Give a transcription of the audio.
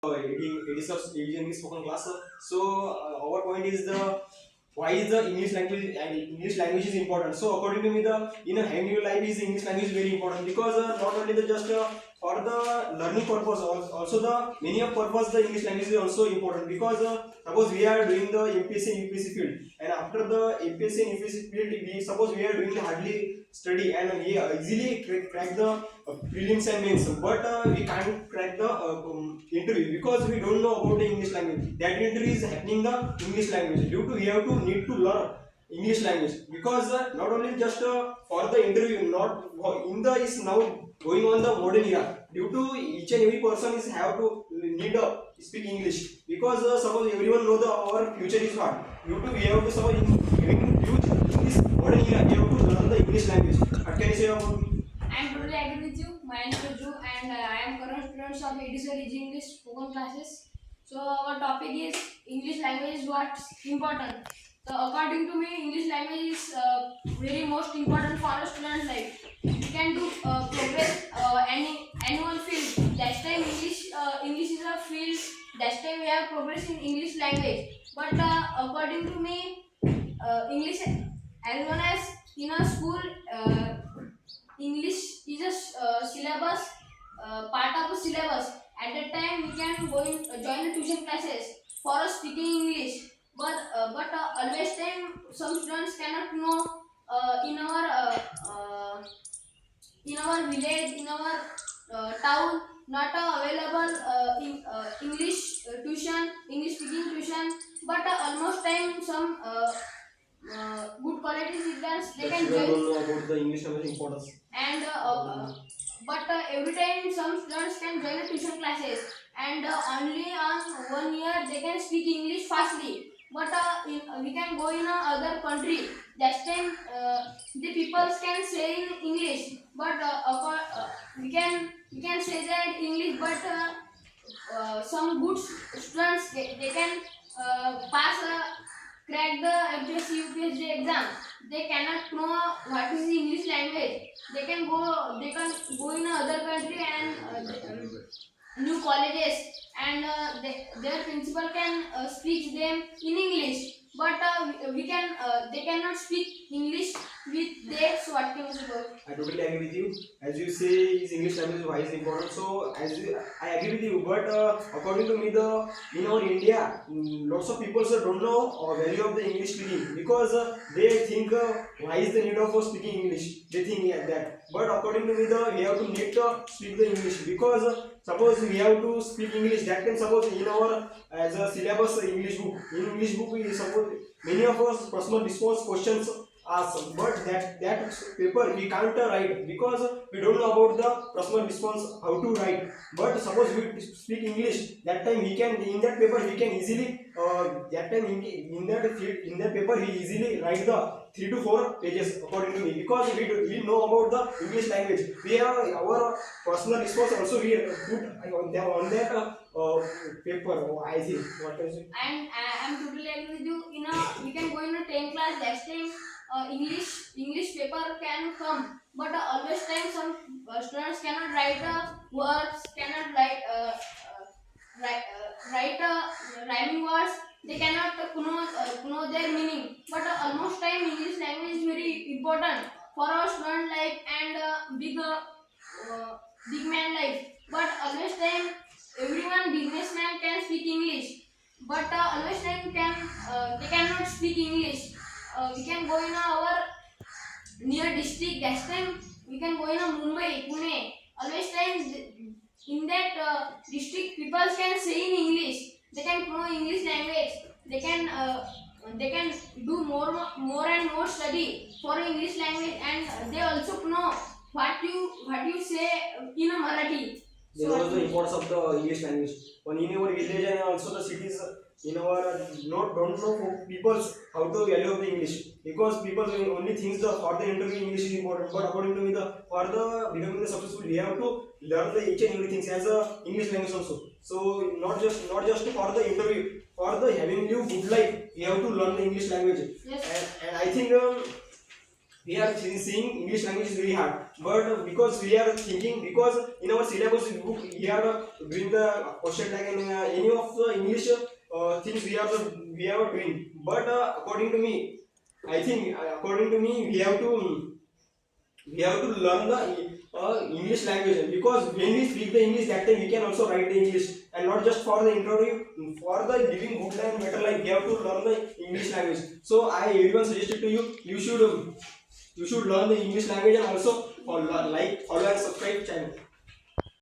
English spoken class. Our point is the why is the English language is important. So according to me, the in a having your life is English language is very important because not only the just for the learning purpose, also the many of purpose the English language is also important because suppose we are doing the MPSC and UPSC field, and after the MPSC and UPSC field, we are doing the hardly study and we easily crack the prelims and mains, but we can't crack the interview because we don't know about the English language. That interview is happening in the English language. Due to we have to need to learn English language because not only just for the interview, not in the is now going on the modern era. Due to each and every person is have to need speak English because suppose everyone know the our future is what. Due to we have to suppose in huge in this modern era we have to learn the English language. What can you say about? I am totally agree with you. My name is Raju and I am current student of Edison English spoken classes. So our topic is English language is what's important. So according to me, English language is very most important for a student life. We can do progress any annual field. That time English is a field. That time we have progress in English language. But according to me, English as well as in a school. English is a syllabus, part of the syllabus. At that time, we can go in, join the tuition classes for speaking English. But always time some students cannot know in our village, in our town, not available in English tuition, English speaking tuition. But almost time some good quality students they can Students join don't know about the English language importance. and but every time some students can join the tuition classes and only on 1 year they can speak English fastly, but we can go in other country that time the people can say in English, but we can say that English, but some good students they can pass crack the FJC UPSC exam. They cannot know what is the English language. They can go in other country and new colleges, and their principal can speak them in English. But we can they cannot speak English with their, so what can we say about? I totally agree with you. As you say, is English language why is important. So I agree with you. But according to me, the in our India, lots of people don't know value of the English speaking because they think why is the need of speaking English. They think that. But according to me, we have to need to speak the English because suppose we have to speak English. That can suppose in our as a syllabus English book. In English book, we suppose many of us personal response questions asked, but that paper we can't write because we don't know about the personal response how to write. But suppose we speak English, that time we can in that paper we can easily that time in that paper he easily write the 3 to 4 pages according to me because we know about the English language. We have our personal response also we put on that paper. I think what can you say? And I am totally agree with you. We can go in a 10th class. Next time, English paper can come, but always time some students cannot write words, cannot write rhyming words. They cannot know their meaning. But almost time English language is very important for our student life and big man life. But always time everyone businessman can speak English, but always time they cannot speak English. We can go in our near district. Next time we can go in Mumbai, Pune. Always time in that district people can say in English. They can know English language. They can do more and more study for English language, and they also know what you say in a Marathi. They So know the importance of the English language. But in our village and also the cities, in our not don't know for people how to value of the English because people only thinks the for the interview English is important. But according to me, the for the becoming the successful, we have to learn the each and everything as a English language also. So not just for the interview, for the having new good life, we have to learn the English language. yes. And I think we are seeing English language is very hard, but because we are thinking, because in our syllabus book we are doing the question tag and any of the English things we are doing. But according to me, I think according to me we have to learn the English language, because when we speak the English, that time we can also write the English, and not just for the interview, for the living good and better life we have to learn the English language. So I even suggested to you, you should learn the English language, and also follow and subscribe channel.